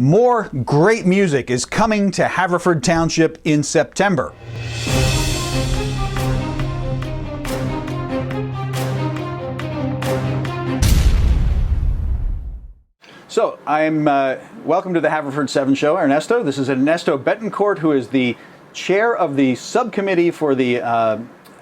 More great music is coming to Haverford Township in September. So I'm welcome to the Haverford 7 show, Ernesto. This is Ernesto Betancourt, who is the chair of the subcommittee for the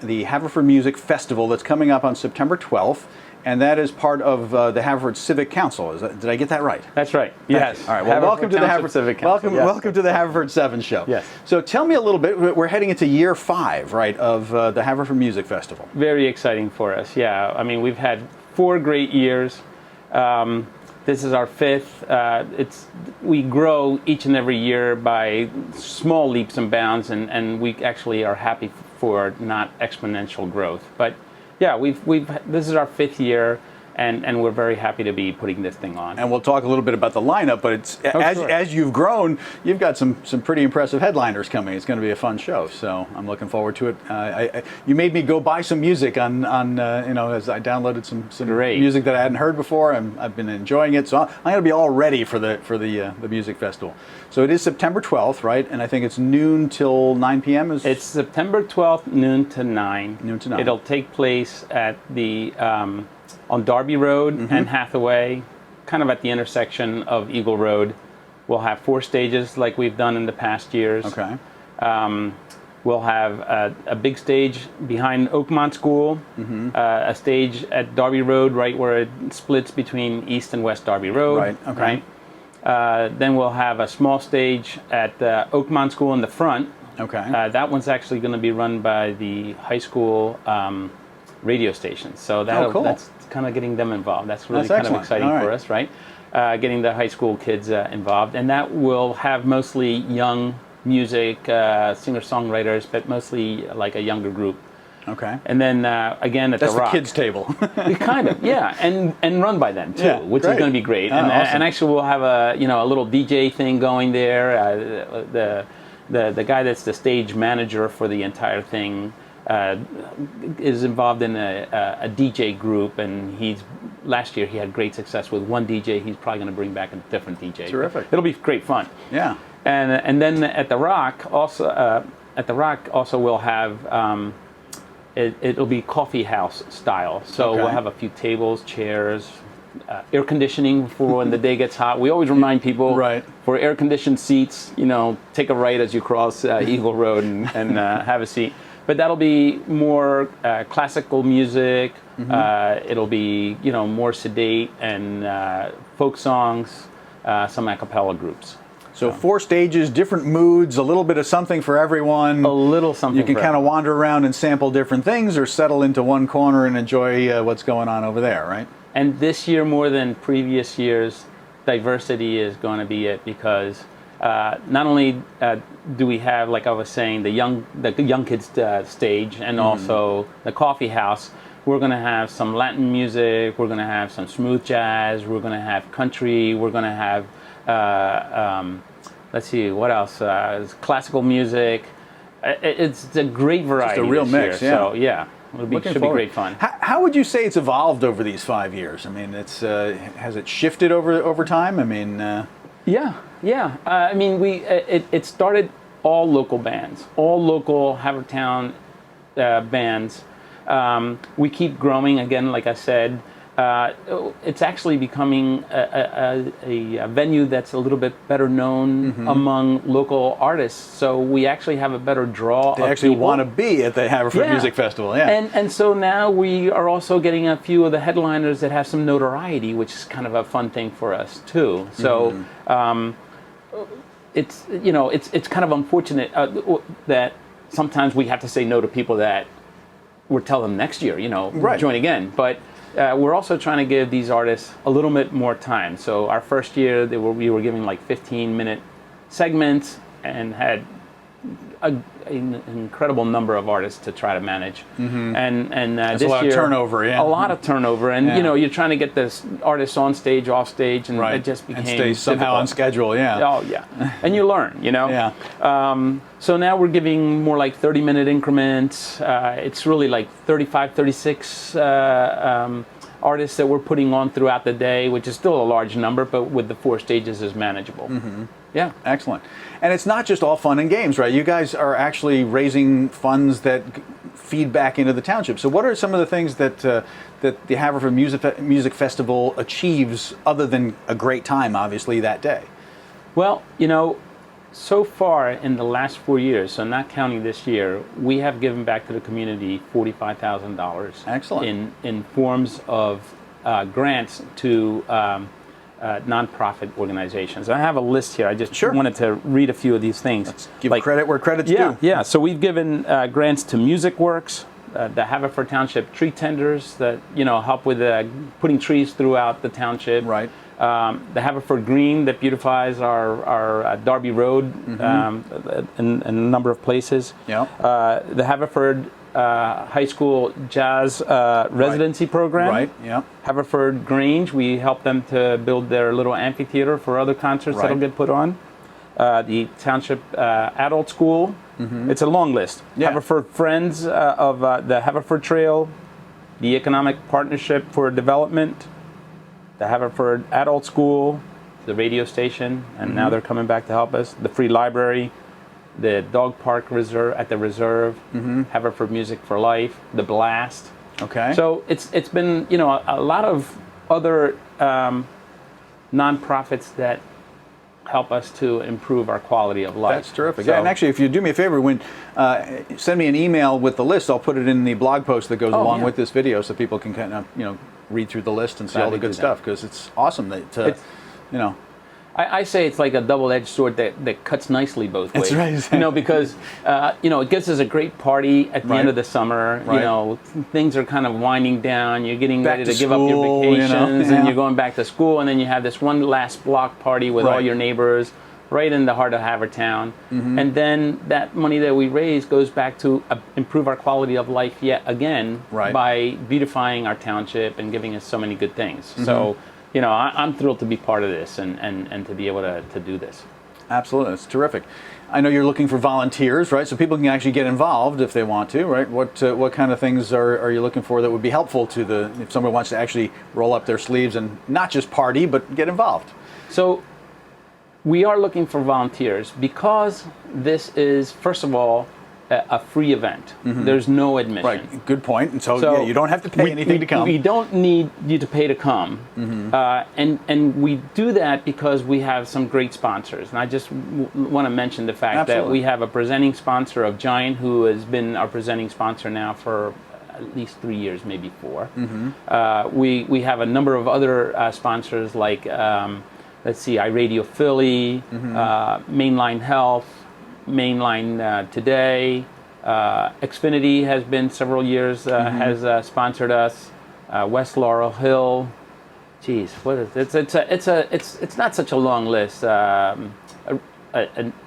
Haverford Music Festival that's coming up on September 12th. And that is part of the Haverford Civic Council. Did I get that right? That's right. Yes. All right. Well, welcome to the Haverford Civic Council. Welcome to the Haverford 7 show. Yes. So tell me a little bit. We're heading into year 5, right, of the Haverford Music Festival. Very exciting for us. Yeah. I mean, we've had 4 great years. This is our 5th. We grow each and every year by small leaps and bounds, and we actually are happy for not exponential growth, but. Yeah, this is our 5th year, and we're very happy to be putting this thing on. And we'll talk a little bit about the lineup, but it's as you've grown, you've got some pretty impressive headliners coming. It's going to be a fun show, so I'm looking forward to it. You made me go buy some music on as I downloaded some music that I hadn't heard before, and I've been enjoying it. So I'm going to be all ready for the music festival. So it is September 12th, right? And I think it's noon till 9 p.m. It's September 12th, noon to 9. Noon to 9. It'll take place at the on Darby Road and Hathaway, kind of at the intersection of Eagle Road. We'll have 4 stages like we've done in the past years. Okay. We'll have a big stage behind Oakmont School, a stage at Darby Road, right where it splits between East and West Darby Road. Right. Okay. Right? Then we'll have a small stage at Oakmont School in the front. Okay. That one's actually going to be run by the high school radio station. So cool. That's kind of getting them involved. That's really That's kind of exciting for us, right? Getting the high school kids involved. And that will have mostly young music, singer-songwriters, but mostly like a younger group. Okay. And then again at the Rock. That's the kids' table. Kind of, yeah, and run by them too, which is going to be great. Awesome. And actually, we'll have a little DJ thing going there. The guy that's the stage manager for the entire thing is involved in a DJ group, and last year he had great success with one DJ. He's probably going to bring back a different DJ. Terrific. It'll be great fun. Yeah. And then at the Rock also we'll have. It'll be coffee house style. So we'll have a few tables, chairs, air conditioning for when the day gets hot. We always remind people for air conditioned seats, take a right as you cross Eagle Road and have a seat. But that'll be more classical music. It'll be more sedate and folk songs, some a cappella groups. So 4 stages, different moods, a little bit of something for everyone. A little something. You can kind of wander around and sample different things, or settle into one corner and enjoy what's going on over there, right? And this year, more than previous years, diversity is going to be it, because not only do we have, like I was saying, the young kids stage, and also the coffee house. We're going to have some Latin music. We're going to have some smooth jazz. We're going to have country. We're going to have let's see, what else? Classical music. It's a great variety. Just a real mix, yeah. So yeah, should be great fun. How would you say it's evolved over these 5 years? I mean, has it shifted over time? I mean, yeah. I mean, it started all local bands, all local Havertown bands. We keep growing again, like I said. It's actually becoming a venue that's a little bit better known among local artists. So we actually have a better draw. They actually want to be at the Haverford Music Festival, yeah. And so now we are also getting a few of the headliners that have some notoriety, which is kind of a fun thing for us too. So it's kind of unfortunate that sometimes we have to say no to people that we'll tell them next year, join again, but. We're also trying to give these artists a little bit more time. So our first year, we were giving like 15-minute segments and had an incredible number of artists to try to manage. And That's this a lot year, of turnover, yeah. A lot of turnover. And, you're trying to get this artist on stage, off stage, and it just became and stay somehow on schedule, yeah. Oh, yeah. And you learn, Yeah. So now we're giving more like 30-minute increments. It's really like 35, 36 artists that we're putting on throughout the day, which is still a large number, but with the 4 stages is manageable. Yeah. Excellent. And it's not just all fun and games, right? You guys are actually raising funds that feed back into the township. So what are some of the things that that the Haverford Music Festival achieves other than a great time, obviously, that day? Well, you know, so far in the last 4 years, so not counting this year, we have given back to the community $45,000. Excellent. In forms of grants to nonprofit organizations. I have a list here. I just wanted to read a few of these things. Let's give credit where credit's due. Yeah. So we've given grants to Music Works, the Haverford Township tree tenders that help with putting trees throughout the township. Right. The Haverford Green that beautifies our Darby Road in a number of places. Yeah. The Haverford High School Jazz Residency Program. Right, yeah. Haverford Grange, we help them to build their little amphitheater for other concerts that'll get put on. The Township Adult School. It's a long list. Yeah. Haverford Friends of the Haverford Trail, the Economic Partnership for Development, the Haverford Adult School, the radio station, and now they're coming back to help us, the Free Library, the Dog Park Reserve at the Reserve, Haverford Music for Life, the Blast. Okay. So it's been a lot of other nonprofits that help us to improve our quality of life. That's terrific. So, Yeah, and actually, if you do me a favor, when send me an email with the list, I'll put it in the blog post that goes along with this video, so people can kind of read through the list and see all the good stuff, because it's awesome that I say it's like a double-edged sword that cuts nicely both ways. That's right. Because it gives us a great party at the end of the summer. Right. Things are kind of winding down. You're getting Back ready to to give up your school, vacations, and you're going back to school, and then you have this one last block party with all your neighbors right in the heart of Havertown. And then that money that we raise goes back to improve our quality of life yet again by beautifying our township and giving us so many good things. So, I'm thrilled to be part of this and to be able to do this. Absolutely. It's terrific. I know you're looking for volunteers, right? So people can actually get involved if they want to, right? What kind of things are you looking for that would be helpful to if someone wants to actually roll up their sleeves and not just party, but get involved? So we are looking for volunteers because this is, first of all, a free event. There's no admission. Right, good point. And so you don't have to pay anything to come. We don't need you to pay to come. And we do that because we have some great sponsors. And I just want to mention the fact that we have a presenting sponsor of Giant, who has been our presenting sponsor now for at least 3 years, maybe 4. We have a number of other sponsors like, let's see, iRadio Philly, Mainline Health, Mainline Today, Xfinity has been several years, has sponsored us. West Laurel Hill, geez, what is it? It's not such a long list.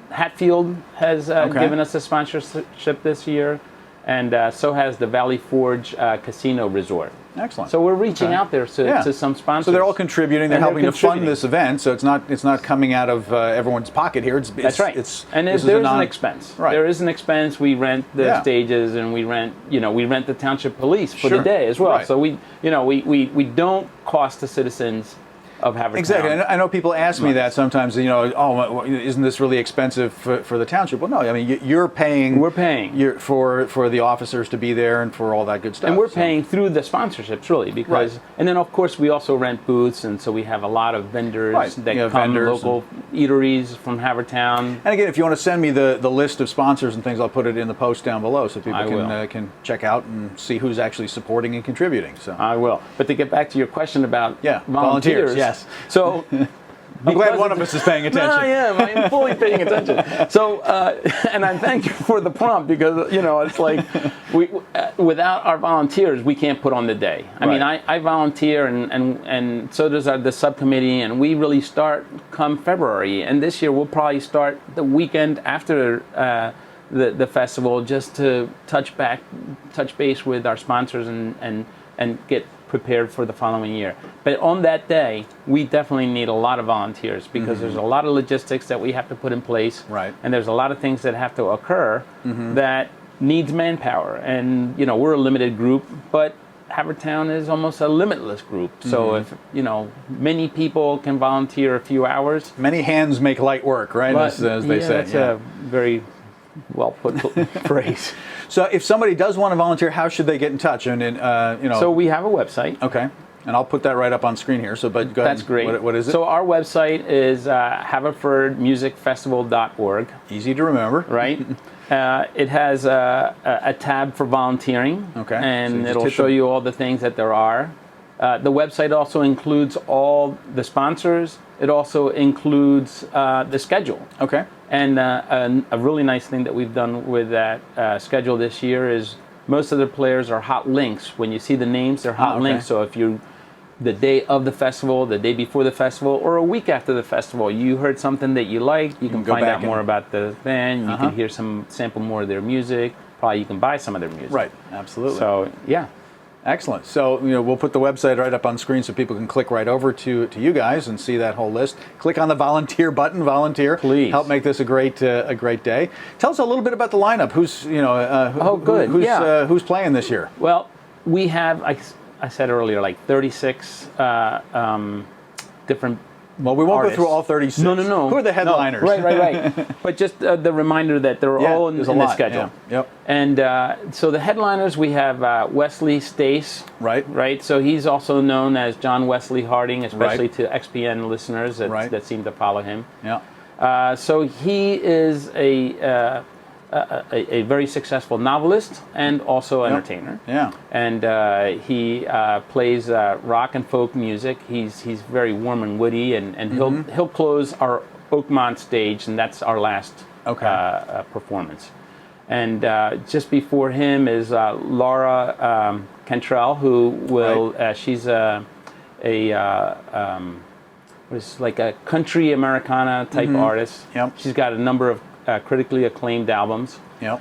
Hatfield has given us a sponsorship this year, and so has the Valley Forge Casino Resort. Excellent. So we're reaching out there to some sponsors. So they're all contributing. They're helping to fund this event. So it's not coming out of everyone's pocket here. That's right. And there's an expense. Right. There is an expense. We rent the stages, and we rent the township police for the day as well. Right. So we don't cost the citizens of Havertown. Exactly. And I know people ask me that sometimes, isn't this really expensive for the township? Well, no, I mean, you're paying. We're paying. For the officers to be there and for all that good stuff. And we're paying through the sponsorships, really, because, and then of course we also rent booths, and so we have a lot of vendors that come, local eateries from Havertown. And again, if you want to send me the list of sponsors and things, I'll put it in the post down below so people can check out and see who's actually supporting and contributing. So I will. But to get back to your question about volunteers. Yes. So I'm glad one of us is paying attention. No, I am. I am fully paying attention. So, and I thank you for the prompt, because it's like without our volunteers, we can't put on the day. I mean, I volunteer, and so does the subcommittee, and we really start come February. And this year, we'll probably start the weekend after the festival, just to touch base with our sponsors and get prepared for the following year. But on that day, we definitely need a lot of volunteers, because there's a lot of logistics that we have to put in place, and there's a lot of things that have to occur that needs manpower. And we're a limited group, but Havertown is almost a limitless group. So if many people can volunteer a few hours. Many hands make light work, right? As they say. That's a very well put phrase. So if somebody does want to volunteer, how should they get in touch? And So we have a website. Okay. And I'll put that right up on screen here. So, but go ahead. That's great. What is it? So our website is haverfordmusicfestival.org. Easy to remember. Right. It has a tab for volunteering. Okay. And So it'll show you all the things that there are. The website also includes all the sponsors. It also includes the schedule. Okay. And a really nice thing that we've done with that schedule this year is most of the players are hot links. When you see the names, they're hot links. So if you the day of the festival, the day before the festival, or a week after the festival, you heard something that you like, you can find out more about the band, you can hear sample more of their music, probably you can buy some of their music. Right, absolutely. So, yeah. Excellent. So, we'll put the website right up on screen so people can click right over to you guys and see that whole list. Click on the volunteer button, volunteer. Please. Help make this a great day. Tell us a little bit about the lineup. Who's, who's playing this year? Well, we have, I said earlier, like 36 different Well, we won't artists. go through all 36. No. Who are the headliners? No. Right. But just the reminder that they're all in the schedule. Yeah. Yep. And so the headliners, we have Wesley Stace. Right. So he's also known as John Wesley Harding, especially to XPN listeners that seem to follow him. Yeah. So he is a very successful novelist and also entertainer. Yeah. And he plays rock and folk music. He's very warm and witty, and he'll close our Oakmont stage, and that's our last performance. And just before him is Laura Cantrell, who will she's was like a country Americana type artist. Yep. She's got a number of critically acclaimed albums. Yep.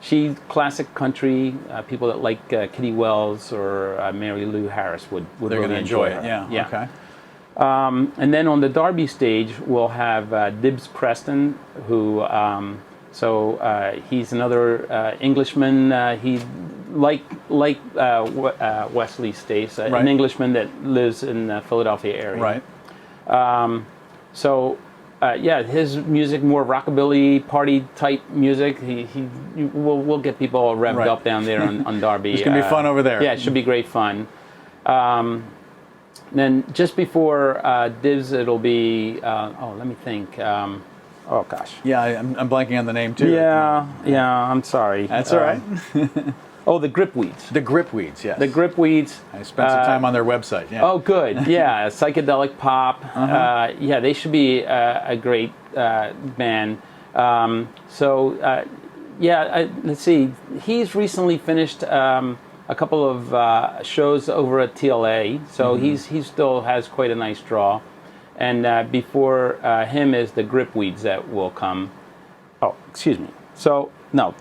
She classic country. People that like Kitty Wells or Mary Lou Harris would They're really going to enjoy it. her. Yeah. Okay. And then on the Derby stage, we'll have Dibbs Preston, who he's another Englishman. He Wesley Stace, an Englishman that lives in the Philadelphia area. Right. His music, more rockabilly party type music. We'll get people all revved up down there on Derby. It's gonna be fun over there. Yeah, it should be great fun. Then just before Dibbs, it'll be let me think. Oh gosh. Yeah, I'm blanking on the name too. Yeah. I'm sorry. That's all right. The Gripweeds. The Gripweeds, yes. The Gripweeds. I spent some time on their website. Yeah. Oh, good. Yeah, psychedelic pop. They should be a great band. Let's see. He's recently finished a couple of shows over at TLA, so he still has quite a nice draw. And before him is the Gripweeds that will come. Oh, excuse me. So, no.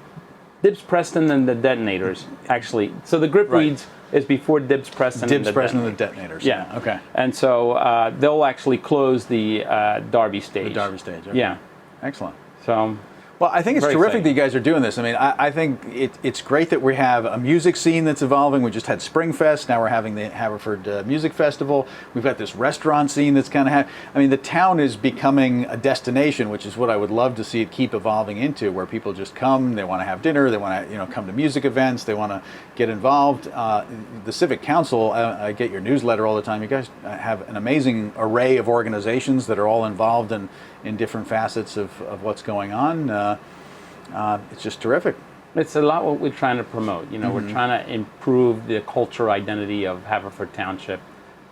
Dibbs Preston and the Detonators, actually. So the Gripweeds is before Dibbs Preston and the Detonators. Yeah. Okay. And so they'll actually close the Derby stage. The Derby stage. Okay. Yeah. Excellent. So. Well, I think it's terrific that you guys are doing this. I mean, I think it's great that we have a music scene that's evolving. We just had Springfest. Now we're having the Haverford Music Festival. We've got this restaurant scene that's kind of the town is becoming a destination, which is what I would love to see it keep evolving into, where people just come, they want to have dinner, they want to come to music events, they want to get involved. The Civic Council, I get your newsletter all the time. You guys have an amazing array of organizations that are all involved in different facets of what's going on. It's just terrific. It's a lot what we're trying to promote. We're trying to improve the cultural identity of Haverford Township,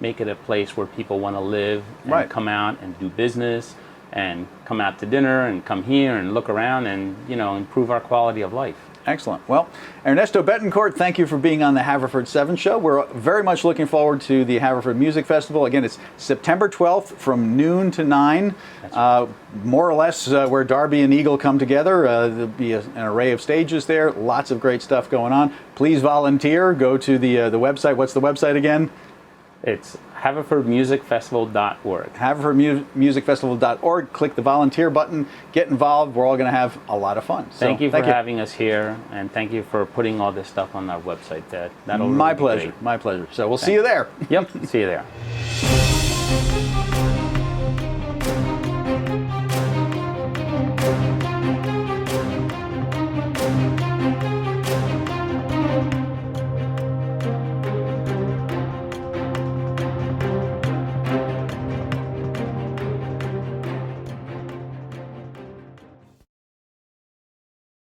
make it a place where people want to live and come out and do business and come out to dinner and come here and look around and, improve our quality of life. Excellent. Well, Ernesto Betancourt, thank you for being on the Haverford 7 show. We're very much looking forward to the Haverford Music Festival. Again, it's September 12th from noon to 9, more or less where Derby and Eagle come together. There'll be an array of stages there, lots of great stuff going on. Please volunteer. Go to the website. What's the website again? It's HaverfordMusicFestival.org. HaverfordMusicFestival.org. Click the volunteer button. Get involved. We're all going to have a lot of fun. Thank you for having us here, and thank you for putting all this stuff on our website. That'll My really be pleasure. great. My pleasure. So we'll see you there. Yep. See you there.